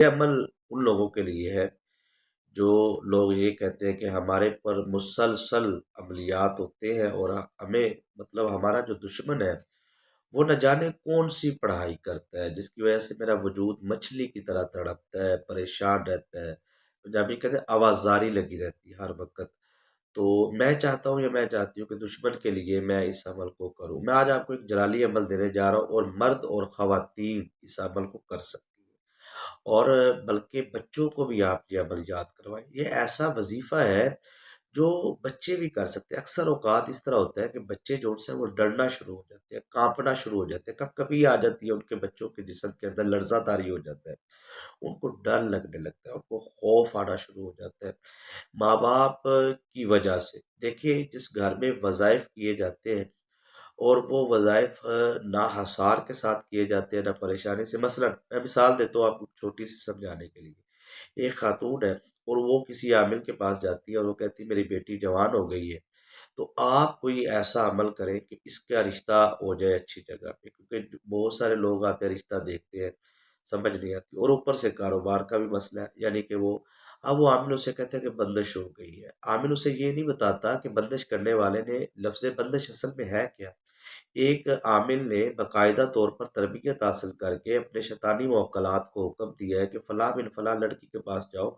یہ عمل ان لوگوں کے لیے ہے جو لوگ یہ کہتے ہیں کہ ہمارے پر مسلسل عملیات ہوتے ہیں اور ہمیں مطلب ہمارا جو دشمن ہے وہ نہ جانے کون سی پڑھائی کرتا ہے جس کی وجہ سے میرا وجود مچھلی کی طرح تڑپتا ہے، پریشان رہتا ہے۔ پنجابی کہتے ہیں آوازاری لگی رہتی ہے ہر وقت۔ تو میں چاہتا ہوں یا میں چاہتی ہوں کہ دشمن کے لیے میں اس عمل کو کروں۔ میں آج آپ کو ایک جلالی عمل دینے جا رہا ہوں، اور مرد اور خواتین اس عمل کو کر سکتی ہیں، اور بلکہ بچوں کو بھی آپ یہ عمل یاد کروائیں۔ یہ ایسا وظیفہ ہے جو بچے بھی کر سکتے ہیں۔ اکثر اوقات اس طرح ہوتا ہے کہ بچے جو سے وہ ڈرنا شروع ہو جاتے ہیں، کانپنا شروع ہو جاتے ہیں، کب کبھی آ جاتی ہے ان کے بچوں کے جسم کے اندر لرزہ طاری ہو جاتا ہے، ان کو ڈر لگنے لگتا ہے، ان کو خوف آنا شروع ہو جاتا ہے ماں باپ کی وجہ سے۔ دیکھیے جس گھر میں وظائف کیے جاتے ہیں اور وہ وظائف نہ حصار کے ساتھ کیے جاتے ہیں نہ پریشانی سے، مثلا میں مثال دیتا ہوں آپ کو چھوٹی سی سمجھانے کے لیے۔ ایک خاتون ہے اور وہ کسی عامل کے پاس جاتی ہے اور وہ کہتی ہے میری بیٹی جوان ہو گئی ہے، تو آپ کوئی ایسا عمل کریں کہ اس کا رشتہ ہو جائے اچھی جگہ پہ، کیونکہ بہت سارے لوگ آتے ہیں رشتہ دیکھتے ہیں، سمجھ نہیں آتی، اور اوپر سے کاروبار کا بھی مسئلہ ہے، یعنی کہ اب وہ عامل اسے کہتے ہیں کہ بندش ہو گئی ہے۔ عامل اسے یہ نہیں بتاتا کہ بندش کرنے والے نے لفظ بندش اصل میں ہے کیا۔ ایک عامل نے باقاعدہ طور پر تربیت حاصل کر کے اپنے شیطانی موکلات کو حکم دیا ہے کہ فلاں بن فلاں لڑکی کے پاس جاؤ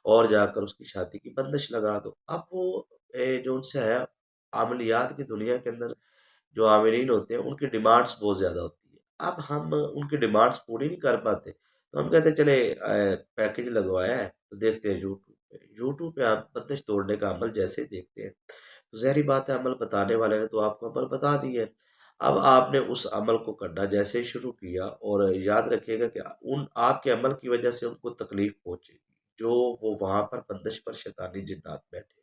اور جا کر اس کی شادی کی بندش لگا دو۔ اب وہ جو ان سے ہے عملیات کی دنیا کے اندر جو عاملین ہوتے ہیں ان کی ڈیمانڈس بہت زیادہ ہوتی ہے۔ اب ہم ان کی ڈیمانڈس پوری نہیں کر پاتے، تو ہم کہتے ہیں چلے پیکج لگوایا ہے تو دیکھتے ہیں یوٹیوب پہ، یوٹیوب پہ آپ بندش توڑنے کا عمل جیسے ہی دیکھتے ہیں تو ظاہری بات ہے عمل بتانے والے نے تو آپ کو عمل بتا دی ہے۔ اب آپ نے اس عمل کو کرنا جیسے ہی شروع کیا، اور یاد رکھیے گا کہ ان آپ کے عمل کی وجہ سے ان کو تکلیف پہنچے گی، جو وہ وہاں پر بندش پر شیطانی جنات بیٹھے،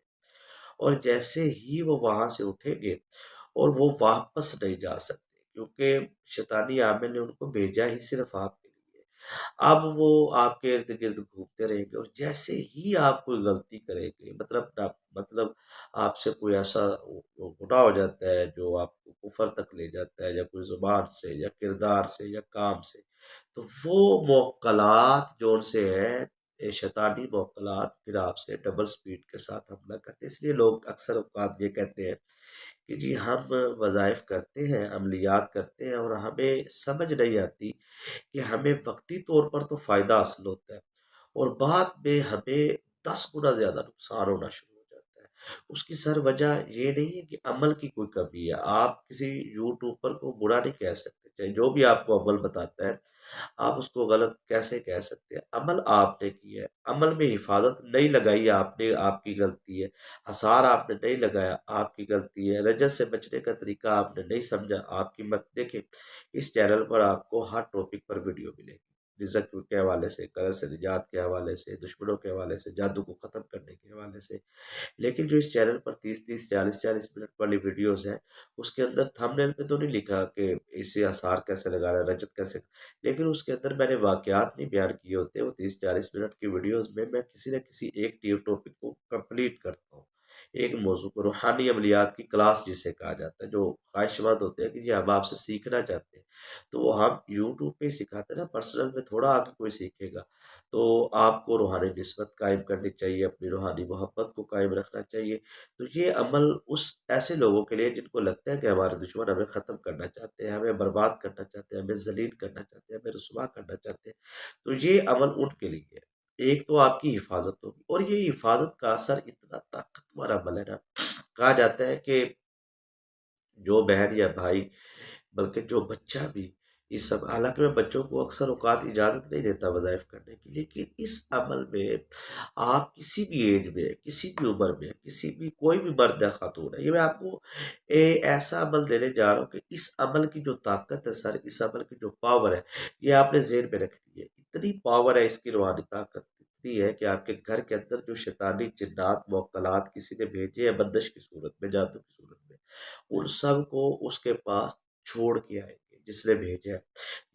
اور جیسے ہی وہ وہاں سے اٹھیں گے اور وہ واپس نہیں جا سکتے، کیونکہ شیطانی عامل نے ان کو بھیجا ہی صرف آپ کے لیے۔ اب وہ آپ کے ارد گرد گھومتے رہیں گے، اور جیسے ہی آپ کوئی غلطی کریں گے، مطلب آپ سے کوئی ایسا گناہ ہو جاتا ہے جو آپ کو کفر تک لے جاتا ہے، یا کوئی زبان سے یا کردار سے یا کام سے، تو وہ موکلات جو ان سے ہے، یہ شیطانی موکلات پھر آپ سے ڈبل سپیڈ کے ساتھ حملہ کرتے ہیں۔ اس لیے لوگ اکثر اوقات یہ کہتے ہیں کہ جی ہم وظائف کرتے ہیں، عملیات کرتے ہیں، اور ہمیں سمجھ نہیں آتی کہ ہمیں وقتی طور پر تو فائدہ حاصل ہوتا ہے، اور بعد میں ہمیں 10 گنا زیادہ نقصان ہونا شروع ہو جاتا ہے۔ اس کی سر وجہ یہ نہیں ہے کہ عمل کی کوئی کمی ہے۔ آپ کسی یوٹیوبر کو برا نہیں کہہ سکتے، چاہے جو بھی آپ کو عمل بتاتا ہے آپ اس کو غلط کیسے کہہ سکتے ہیں؟ عمل آپ نے کیا ہے، عمل میں حفاظت نہیں لگائی آپ نے، آپ کی غلطی ہے۔ حصار آپ نے نہیں لگایا، آپ کی غلطی ہے۔ رجس سے بچنے کا طریقہ آپ نے نہیں سمجھا، آپ کی مت دیکھیں۔ اس چینل پر آپ کو ہر ٹاپک پر ویڈیو ملے گی، رزق کے حوالے سے، قرض سے نجات کے حوالے سے، دشمنوں کے حوالے سے، جادو کو ختم کرنے کے حوالے سے۔ لیکن جو اس چینل پر 30 30 40 40 منٹ والی ویڈیوز ہیں، اس کے اندر تھمب نیل پہ تو نہیں لکھا کہ اسے آثار کیسے لگانا ہے، رجت کیسے، لیکن اس کے اندر میں نے واقعات نہیں بیان کیے ہوتے۔ وہ 30 40 منٹ کی ویڈیوز میں کسی نہ کسی ایک ٹاپک کو کمپلیٹ کرتا ہوں، ایک موضوع کو، روحانی عملیات کی کلاس جسے کہا جاتا ہے۔ جو خواہش مند ہوتے ہیں کہ جی ہم آپ سے سیکھنا چاہتے ہیں، تو وہ ہم یوٹیوب پہ ہی سکھاتے ہیں نا، پرسنل میں تھوڑا آگے کوئی سیکھے گا۔ تو آپ کو روحانی نسبت قائم کرنی چاہیے، اپنی روحانی محبت کو قائم رکھنا چاہیے۔ تو یہ عمل اس ایسے لوگوں کے لیے جن کو لگتا ہے کہ ہمارے دشمن ہمیں ختم کرنا چاہتے ہیں، ہمیں برباد کرنا چاہتے ہیں، ہمیں ذلیل کرنا چاہتے ہیں، ہمیں رسوا کرنا چاہتے ہیں، تو یہ عمل ان کے لیے ہے۔ ایک تو آپ کی حفاظت ہوگی، اور یہ حفاظت کا اثر اتنا طاقتور عمل ہے نا، کہا جاتا ہے کہ جو بہن یا بھائی، بلکہ جو بچہ بھی اس سب، حالانکہ میں بچوں کو اکثر اوقات اجازت نہیں دیتا وظائف کرنے کی، لیکن اس عمل میں آپ کسی بھی ایج میں، کسی بھی عمر میں، کسی بھی کوئی بھی مرد ہے خاتون ہے، یہ میں آپ کو ایسا عمل دینے جا رہا ہوں کہ اس عمل کی جو طاقت ہے سر، اس عمل کی جو پاور ہے، یہ آپ نے ذہن میں رکھنی ہے۔ اتنی پاور ہے اس کی روحانی طاقت، اتنی ہے کہ آپ کے گھر کے اندر جو شیطانی جنات موکلات کسی نے بھیجے ہیں بندش کی صورت میں، جادو کی صورت میں، ان سب کو اس کے پاس چھوڑ کے آئیں گے جس نے بھیجا ہے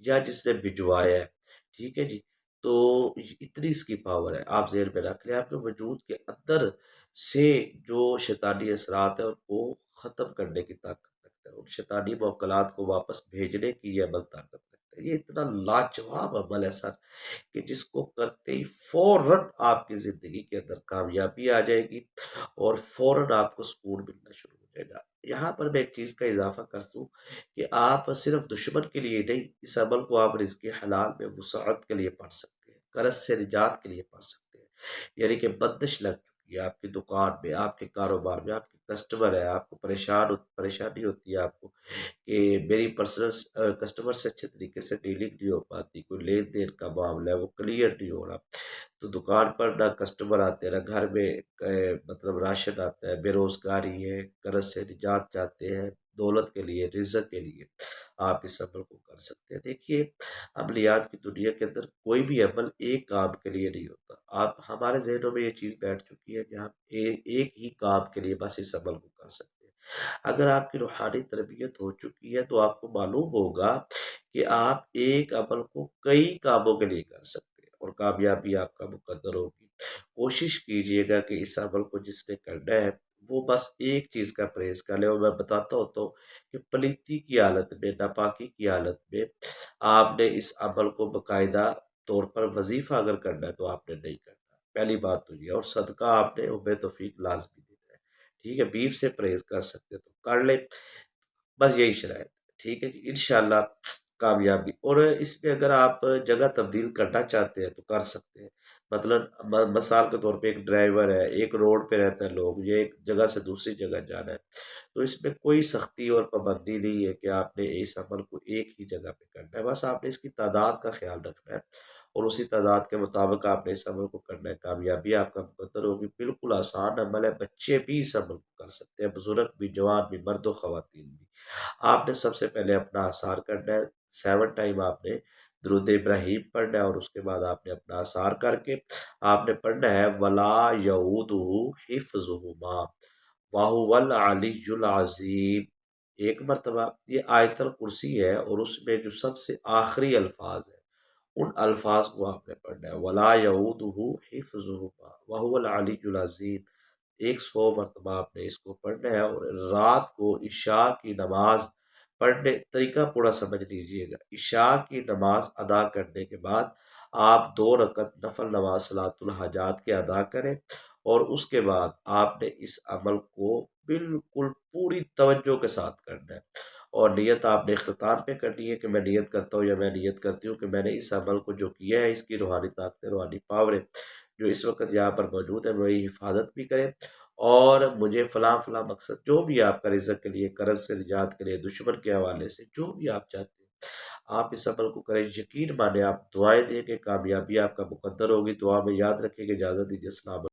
یا جس نے بھجوایا ہے، ٹھیک ہے جی۔ تو اتنی اس کی پاور ہے، آپ ذہن میں رکھ لیں۔ آپ کے وجود کے اندر سے جو شیطانی اثرات ہیں ان کو ختم کرنے کی طاقت رکھتا ہے، ان شیطانی موکلات کو واپس بھیجنے کی یہ عمل طاقت رکھتا ہے۔ ہیں۔ یہ اتنا لاجواب عمل ہے سر کہ جس کو کرتے ہی فوراً آپ کی زندگی کے اندر کامیابی آ جائے گی اور فوراً آپ کو سکون ملنا شروع ہو جائے گا۔ یہاں پر میں ایک چیز کا اضافہ کر دوں کہ آپ صرف دشمن کے لیے نہیں، اس عمل کو آپ رزق حلال میں وسعت کے لیے پڑھ سکتے ہیں، قرض سے نجات کے لیے پڑھ سکتے ہیں۔ یعنی کہ بندش لگ چکی ہے آپ کی دکان میں، آپ کے کاروبار میں، آپ کے کسٹمر ہے، آپ کو پریشانی ہوتی ہے آپ کو کہ میری پرسنل کسٹمر سے اچھے طریقے سے ڈیلنگ نہیں ہو پاتی، کوئی لین دین کا معاملہ ہے وہ کلیئر نہیں ہو رہا، تو دکان پر نہ کسٹمر آتے ہیں، نہ گھر میں مطلب راشن آتا ہے، بے روزگاری ہے، قرض سے نجات چاہتے ہیں، دولت کے لیے، رزق کے لیے آپ اس عمل کو کر سکتے ہیں۔ دیکھیے، عملیات کی دنیا کے اندر کوئی بھی عمل ایک کام کے لیے نہیں ہوتا۔ آپ ہمارے ذہنوں میں یہ چیز بیٹھ چکی ہے کہ ہم ایک ہی کام کے لیے بس اس عمل کو کر سکتے ہیں۔ اگر آپ کی روحانی تربیت ہو چکی ہے تو آپ کو معلوم ہوگا کہ آپ ایک عمل کو کئی کاموں کے لیے کر سکتے ہیں اور کامیابی آپ کا مقدر ہوگی۔ کوشش کیجئے گا کہ اس عمل کو جس نے کرنا ہے وہ بس ایک چیز کا پرہیز کر لے، اور میں بتاتا ہوتا ہوں کہ پلیتی کی حالت میں، ناپاکی کی حالت میں آپ نے اس عمل کو باقاعدہ طور پر وظیفہ اگر کرنا ہے تو آپ نے نہیں کرنا، پہلی بات تو یہ، اور صدقہ آپ نے اب توفیق لازمی دینا ہے۔ ٹھیک ہے، بیف سے پرہیز کر سکتے تو کر لیں، بس یہی شرائط ہے۔ ٹھیک ہے جی، انشاءاللہ کامیابی۔ اور اس میں اگر آپ جگہ تبدیل کرنا چاہتے ہیں تو کر سکتے ہیں۔ مثلاً مثال کے طور پہ ایک ڈرائیور ہے، ایک روڈ پہ رہتا ہے، لوگ یہ ایک جگہ سے دوسری جگہ جانا ہے، تو اس میں کوئی سختی اور پابندی نہیں ہے کہ آپ نے اس عمل کو ایک ہی جگہ پہ کرنا ہے، بس آپ نے اس کی تعداد کا خیال رکھنا ہے اور اسی تعداد کے مطابق آپ نے اس عمل کو کرنا ہے، کامیابی آپ کا مقدر ہوگی۔ بالکل آسان عمل ہے، بچے بھی اس عمل کو کر سکتے ہیں، بزرگ بھی، جوان بھی، مرد و خواتین بھی۔ آپ نے سب سے پہلے اپنا آثار کرنا ہے، 7 ٹائم آپ نے درود ابراہیم پڑھنا ہے، اور اس کے بعد آپ نے اپنا آثار کر کے آپ نے پڑھنا ہے ولا یعودہ حفظہما وہو العلی العظیم۔ ایک مرتبہ یہ آیت الکرسی ہے اور اس میں جو سب سے آخری الفاظ ہیں ان الفاظ کو آپ نے پڑھنا ہے، ولا یعودہ حفظہما وہو العلی العظیم۔ 100 مرتبہ آپ نے اس کو پڑھنا ہے، اور رات کو عشاء کی نماز پڑھنے طریقہ پورا سمجھ لیجئے گا۔ عشاء کی نماز ادا کرنے کے بعد آپ 2 رکعت نفل نماز صلاۃ الحاجات کے ادا کریں، اور اس کے بعد آپ نے اس عمل کو بالکل پوری توجہ کے ساتھ کرنا ہے، اور نیت آپ نے اختتام پہ کرنی ہے کہ میں نیت کرتا ہوں یا میں نیت کرتی ہوں کہ میں نے اس عمل کو جو کیا ہے، اس کی روحانی طاقتیں، روحانی پاوریں جو اس وقت یہاں پر موجود ہے، میری حفاظت بھی کریں، اور مجھے فلاں فلاں مقصد جو بھی آپ کا رزق کے لیے، قرض سے نجات کے لیے، دشمن کے حوالے سے جو بھی آپ چاہتے ہیں آپ اس عمل کو کریں۔ یقین مانیں، آپ دعائیں دیں کہ کامیابی آپ کا مقدر ہوگی۔ دعا میں یاد رکھیں کہ اجازت دیجیے، السلام علیکم۔